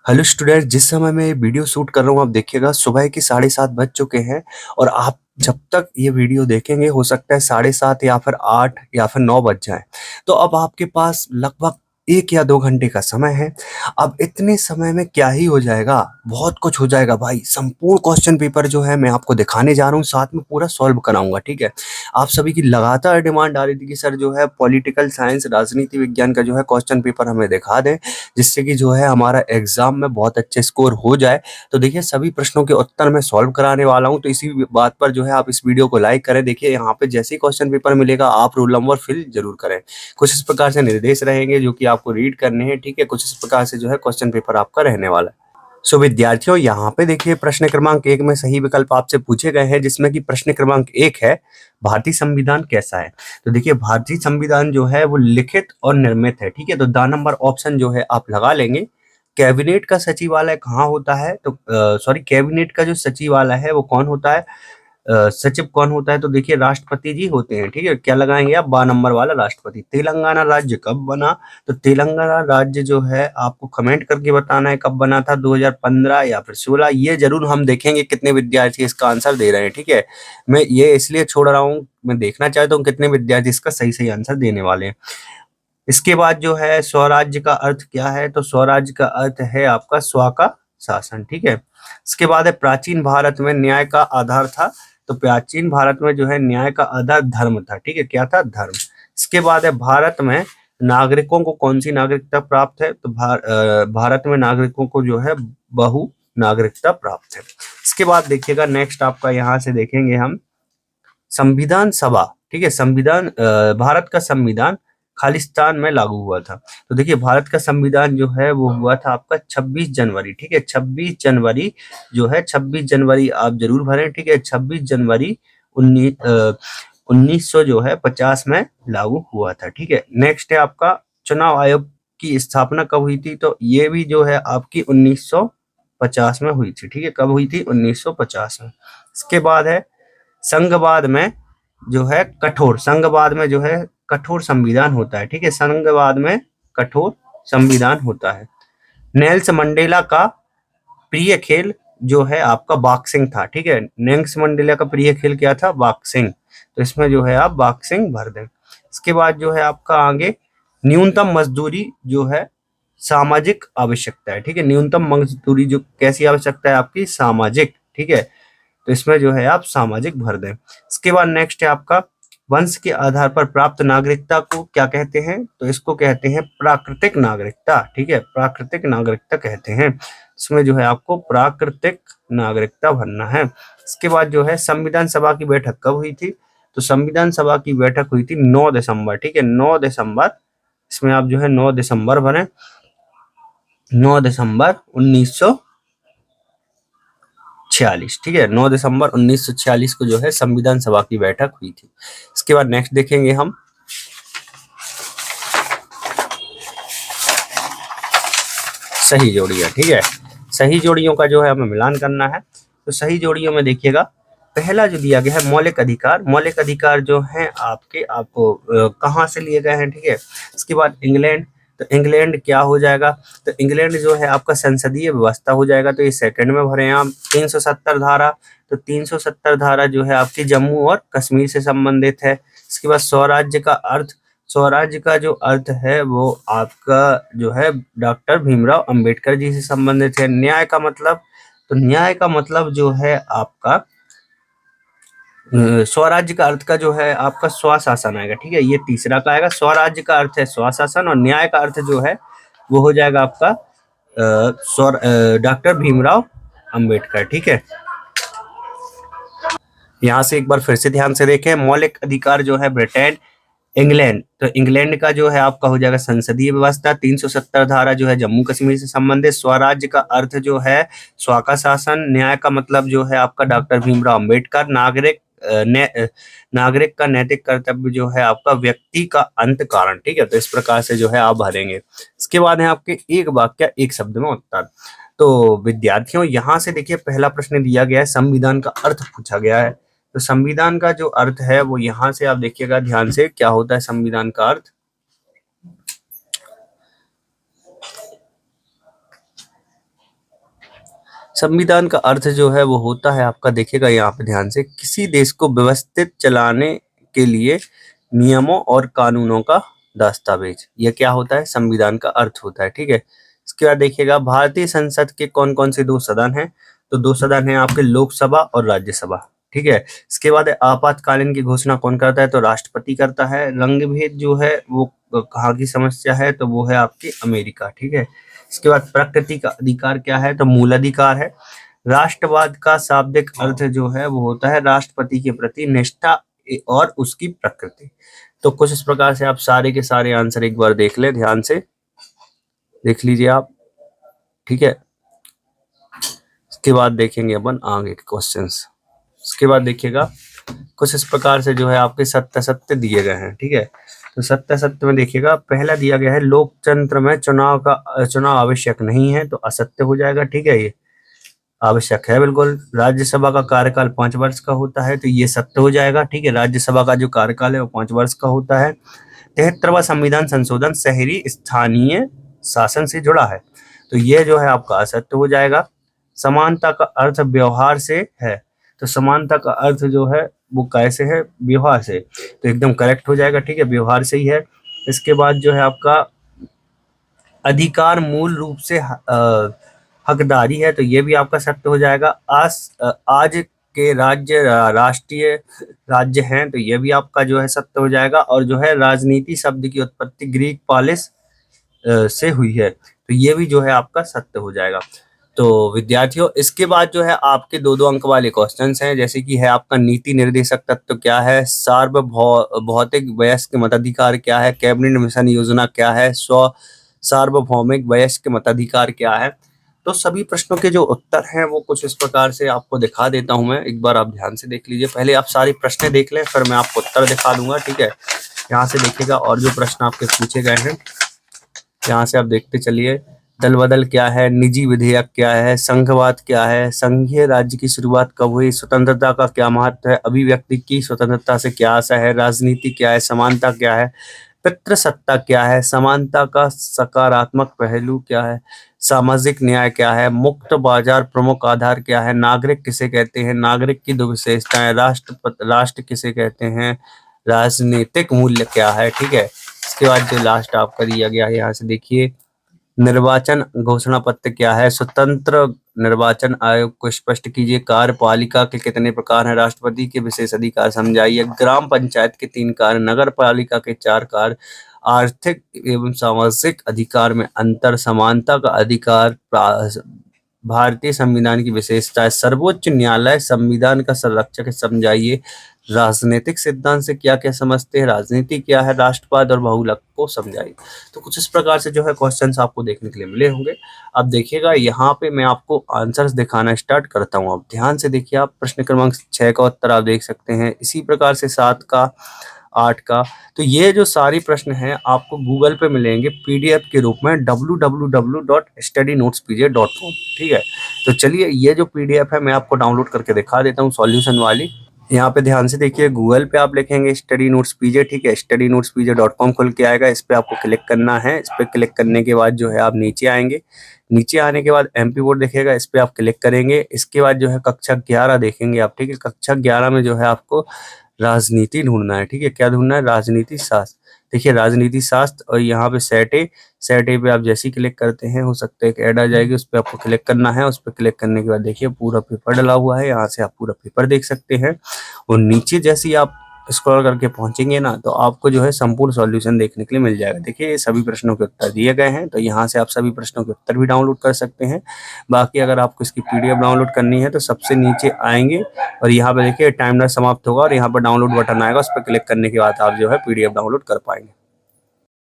Hello student, जिस समय मैं ये वीडियो शूट कर रहा हूँ आप देखिएगा सुबह के 7:30 बज चुके हैं। और आप जब तक ये वीडियो देखेंगे हो सकता है 7:30 या फिर 8 या फिर 9 बज जाए। तो अब आपके पास लगभग 1 या 2 घंटे का समय है। अब इतने समय में क्या ही हो जाएगा, बहुत कुछ हो जाएगा भाई। संपूर्ण क्वेश्चन पेपर जो है मैं आपको दिखाने जा रहा हूँ, साथ में पूरा सॉल्व कराऊंगा। ठीक है, आप सभी की लगातार डिमांड आ रही थी कि सर जो है पॉलिटिकल साइंस राजनीति विज्ञान का जो है क्वेश्चन पेपर हमें दिखा दें, जिससे कि जो है हमारा एग्जाम में बहुत अच्छे स्कोर हो जाए। तो देखिए सभी प्रश्नों के उत्तर मैं सॉल्व कराने वाला हूं, तो इसी बात पर जो है आप इस वीडियो को लाइक करें। देखिए यहाँ पे जैसे ही क्वेश्चन पेपर मिलेगा आप रोल नंबर फिल जरूर करें। कुछ इस प्रकार से निर्देश रहेंगे जो कि आपको रीड करने हैं। ठीक है, कुछ इस प्रकार से जो है क्वेश्चन पेपर आपका रहने वाला है। सो विद्यार्थियों, यहाँ पे देखिए प्रश्न क्रमांक 1 में सही विकल्प आपसे पूछे गए हैं, जिसमें कि प्रश्न क्रमांक 1 है भारतीय संविधान कैसा है। तो देखिए भारतीय संविधान जो है वो लिखित और निर्मित है। ठीक है, तो द नंबर ऑप्शन जो है आप लगा लेंगे। कैबिनेट का सचिवालय कहाँ होता है, तो सॉरी, कैबिनेट का जो सचिवालय है वो कौन होता है, सचिव कौन होता है, तो देखिए राष्ट्रपति जी होते हैं। ठीक है, क्या लगाएंगे आप, 12 नंबर वाला राष्ट्रपति। तेलंगाना राज्य कब बना, तो तेलंगाना राज्य जो है आपको कमेंट करके बताना है कब बना था, 2015 या फिर 16। ये जरूर हम देखेंगे कितने विद्यार्थी इसका आंसर दे रहे हैं। ठीक है, मैं ये इसलिए छोड़ रहा हूँ, मैं देखना चाहता हूँ कितने विद्यार्थी इसका सही सही आंसर देने वाले हैं। इसके बाद जो है स्वराज्य का अर्थ क्या है, तो स्वराज्य का अर्थ है आपका स्व का शासन। ठीक है, इसके बाद है प्राचीन भारत में न्याय का आधार था, तो प्राचीन भारत में जो है न्याय का आधार धर्म था। ठीक है, क्या था, धर्म। इसके बाद है भारत में नागरिकों को कौन सी नागरिकता प्राप्त है, तो भारत में नागरिकों को जो है बहु नागरिकता प्राप्त है। इसके बाद देखिएगा नेक्स्ट आपका यहाँ से देखेंगे हम संविधान सभा। ठीक है, संविधान भारत का संविधान खालिस्तान में लागू हुआ था। तो देखिए भारत का संविधान जो है वो हुआ था आपका 26 जनवरी। ठीक है, 26 जनवरी जो है, 26 जनवरी आप जरूर भरें। ठीक है, 26 जनवरी 1900 जो है 50 में लागू हुआ था। ठीक है, नेक्स्ट है आपका चुनाव आयोग की स्थापना कब हुई थी, तो ये भी जो है आपकी 1950 में हुई थी। ठीक है, कब हुई थी, 1950 में। इसके बाद है संघवाद में जो है कठोर, संघवाद में जो है कठोर संविधान होता है। ठीक है, संघवाद में कठोर संविधान होता है। नेल्सन मंडेला का प्रिय खेल जो है आपका बॉक्सिंग था। ठीक है, नेल्सन मंडेला का प्रिय खेल क्या था, बॉक्सिंग। तो इसमें जो है आप बॉक्सिंग भर दें। इसके बाद जो है आपका आगे न्यूनतम मजदूरी जो है सामाजिक आवश्यकता है। ठीक है, न्यूनतम मजदूरी जो कैसी आवश्यकता है आपकी, सामाजिक। ठीक है, तो इसमें जो है आप सामाजिक भर दें। इसके बाद नेक्स्ट है आपका वंश के आधार पर प्राप्त नागरिकता को क्या कहते हैं, तो इसको कहते हैं प्राकृतिक नागरिकता। ठीक है, प्राकृतिक नागरिकता कहते हैं। इसमें जो है आपको प्राकृतिक नागरिकता भरना है। इसके बाद जो है संविधान सभा की बैठक कब हुई थी, तो संविधान सभा की बैठक हुई थी 9 दिसंबर। ठीक है, 9 दिसंबर, इसमें आप जो है 9 दिसंबर भरें, 9 दिसंबर 1946। ठीक है, 9 दिसंबर 1946 को जो है संविधान सभा की बैठक हुई थी। इसके बाद नेक्स्ट देखेंगे हम सही जोड़ियां। ठीक है, सही जोड़ियों का जो है हमें मिलान करना है। तो सही जोड़ियों में देखिएगा पहला जो दिया गया है मौलिक अधिकार, मौलिक अधिकार जो है आपके आपको कहाँ से लिए गए हैं। ठीक है, इसके बाद इंग्लैंड, तो इंग्लैंड क्या हो जाएगा, तो इंग्लैंड जो है आपका संसदीय व्यवस्था हो जाएगा। तो ये सेकंड में भरे आप 370 धारा, तो 370 धारा जो है आपकी जम्मू और कश्मीर से संबंधित है। इसके बाद स्वराज्य का अर्थ, स्वराज्य का जो अर्थ है वो आपका जो है डॉक्टर भीमराव अंबेडकर जी से संबंधित है। न्याय का मतलब, तो न्याय का मतलब जो है आपका स्वराज्य का अर्थ का जो है आपका स्वशासन आएगा। ठीक है, ये तीसरा का आएगा। स्वराज्य का अर्थ है स्वशासन और न्याय का अर्थ जो है वो हो जाएगा आपका डॉक्टर भीमराव अंबेडकर। ठीक है, यहाँ से एक बार फिर से ध्यान से देखें, मौलिक अधिकार जो है ब्रिटेन, इंग्लैंड, तो इंग्लैंड का जो है आपका हो जाएगा संसदीय व्यवस्था। 370 धारा जो है जम्मू कश्मीर से संबंधित। स्वराज्य का अर्थ जो है स्व का शासन। न्याय का मतलब जो है आपका डॉक्टर भीमराव अंबेडकर। नागरिक का नैतिक कर्तव्य जो है आपका व्यक्ति का अंत कारण। ठीक है, तो इस प्रकार से जो है आप भरेंगे। इसके बाद है आपके एक वाक्य एक शब्द में उत्तर। तो विद्यार्थियों यहाँ से देखिए पहला प्रश्न दिया गया है, संविधान का अर्थ पूछा गया है। तो संविधान का जो अर्थ है वो यहाँ से आप देखिएगा ध्यान से, क्या होता है संविधान का अर्थ, संविधान का अर्थ जो है वो होता है आपका, देखिएगा यहाँ पे ध्यान से, किसी देश को व्यवस्थित चलाने के लिए नियमों और कानूनों का दस्तावेज। यह क्या होता है? संविधान का अर्थ होता है, ठीक है। इसके बाद देखिएगा भारतीय संसद के कौन कौन से दो सदन हैं? तो दो सदन हैं आपके, लोकसभा और राज्यसभा, ठीक है। इसके बाद आपातकालीन की घोषणा कौन करता है? तो राष्ट्रपति करता है। रंग भेद जो है वो कहाँ की समस्या है? तो वो है आपकी अमेरिका, ठीक है। इसके बाद प्रकृति का अधिकार क्या है? तो मूल अधिकार है। राष्ट्रवाद का शाब्दिक अर्थ जो है वो होता है राष्ट्रपति के प्रति निष्ठा और उसकी प्रकृति। तो कुछ इस प्रकार से आप सारे के सारे आंसर एक बार देख लें, ध्यान से देख लीजिए आप, ठीक है। इसके बाद देखेंगे अपन आगे के क्वेश्चंस। इसके बाद देखिएगा कुछ इस प्रकार से जो है आपके सत्य सत्य दिए गए हैं, ठीक है। तो सत्य सत्य में देखिएगा पहला दिया गया है लोकतंत्र में चुनाव आवश्यक नहीं है, तो असत्य हो जाएगा, ठीक है। ये आवश्यक है बिल्कुल। राज्यसभा का कार्यकाल 5 वर्ष का होता है, तो ये सत्य हो जाएगा, ठीक है। राज्यसभा का जो कार्यकाल है वो 5 वर्ष का होता है। 73वां संविधान संशोधन शहरी स्थानीय शासन से जुड़ा है, तो ये जो है आपका असत्य हो जाएगा। समानता का अर्थ व्यवहार से है, तो समानता का अर्थ जो है वो कैसे है? व्यवहार से, तो एकदम करेक्ट हो जाएगा, ठीक है, व्यवहार से ही है। इसके बाद जो है आपका अधिकार मूल रूप से हकदारी है, तो ये भी आपका सत्य हो जाएगा। आज के राज्य राष्ट्रीय राज्य हैं, तो ये भी आपका जो है सत्य हो जाएगा। और जो है राजनीति शब्द की उत्पत्ति ग्रीक पालिस से हुई है, तो ये भी जो है आपका सत्य हो जाएगा। तो विद्यार्थियों इसके बाद जो है आपके 2-2 अंक वाले क्वेश्चंस हैं, जैसे कि है आपका नीति निर्देशक तत्व क्या है, सार्वभौतिक वयस्क मताधिकार क्या है, कैबिनेट मिशन योजना क्या है, सार्वभौमिक वयस्क मताधिकार क्या है। तो सभी प्रश्नों के जो उत्तर हैं वो कुछ इस प्रकार से आपको दिखा देता हूं मैं, एक बार आप ध्यान से देख लीजिए। पहले आप सारे प्रश्न देख लें, फिर मैं आपको उत्तर दिखा दूंगा, ठीक है। यहाँ से देखिएगा और जो प्रश्न आपके पूछे गए हैं यहाँ से आप देखते चलिए। दल बदल क्या है, निजी विधेयक क्या है, संघवाद क्या है, संघीय राज्य की शुरुआत कब हुई, स्वतंत्रता का क्या महत्व है, अभिव्यक्ति की स्वतंत्रता से क्या आशा है, राजनीति क्या है, समानता क्या है, पितृसत्ता क्या है, समानता का सकारात्मक पहलू क्या है, सामाजिक न्याय क्या है, मुक्त बाजार प्रमुख आधार क्या है, नागरिक किसे कहते हैं, नागरिक की दो विशेषताएं, राष्ट्र किसे कहते हैं, राजनीतिक मूल्य क्या है, ठीक है। इसके बाद जो लास्ट आपका दिया गया है यहाँ से देखिए, निर्वाचन घोषणा पत्र क्या है, स्वतंत्र निर्वाचन आयोग को स्पष्ट कीजिए, कार्यपालिका के कितने प्रकार हैं, राष्ट्रपति के विशेष अधिकार समझाइए, ग्राम पंचायत के 3 कार्य, नगर पालिका के 4 कार्य, आर्थिक एवं सामाजिक अधिकार में अंतर, समानता का अधिकार, भारतीय संविधान की विशेषता, सर्वोच्च न्यायालय संविधान का संरक्षक है समझाइए, राजनीतिक सिद्धांत से क्या क्या समझते हैं, राजनीति क्या है, राष्ट्रवाद और बहुलक को समझाइए। तो कुछ इस प्रकार से जो है क्वेश्चंस आपको देखने के लिए मिले होंगे। अब देखिएगा यहाँ पे मैं आपको आंसर्स दिखाना स्टार्ट करता हूँ। आप ध्यान से देखिए, आप प्रश्न क्रमांक 6 का उत्तर आप देख सकते हैं, इसी प्रकार से 7 का, 8 का। तो ये जो सारी प्रश्न हैं आपको गूगल पे मिलेंगे पीडीएफ के रूप में www.studynotespj.com, ठीक है। तो चलिए ये जो पीडीएफ है मैं आपको डाउनलोड करके दिखा देता हूँ सॉल्यूशन वाली। यहाँ पे ध्यान से देखिए, गूगल पे आप लिखेंगे स्टडी नोट्स पीजे, ठीक है, studynotespj.com खुल के आएगा, इस पे आपको क्लिक करना है। इस पे क्लिक करने के बाद जो है आप नीचे आएंगे, नीचे आने के बाद एमपी बोर्ड दिखेगा, इस पे आप क्लिक करेंगे। इसके बाद जो है कक्षा 11 देखेंगे आप, ठीक है। कक्षा 11 में जो है आपको राजनीति ढूंढना है, ठीक है। क्या ढूंढना है? राजनीति शास्त्र। देखिए राजनीति शास्त्र, और यहाँ पे सेट ए पे आप जैसे ही क्लिक करते हैं, हो सकता है एक ऐड आ जाएगी, उस पर आपको क्लिक करना है। उस पर क्लिक करने के बाद देखिए पूरा पेपर डला हुआ है, यहाँ से आप पूरा पेपर देख सकते हैं। और नीचे जैसे ही आप स्क्रॉल करके पहुंचेंगे ना, तो आपको जो है संपूर्ण सॉल्यूशन देखने के लिए मिल जाएगा। देखिए ये सभी प्रश्नों के उत्तर दिए गए हैं, तो यहाँ से आप सभी प्रश्नों के उत्तर भी डाउनलोड कर सकते हैं। बाकी अगर आपको इसकी पीडीएफ डाउनलोड करनी है तो सबसे नीचे आएंगे और यहाँ पे देखिए टाइमर समाप्त होगा और यहाँ पर डाउनलोड बटन आएगा, उस पर क्लिक करने के बाद आप जो है पीडीएफ डाउनलोड कर पाएंगे।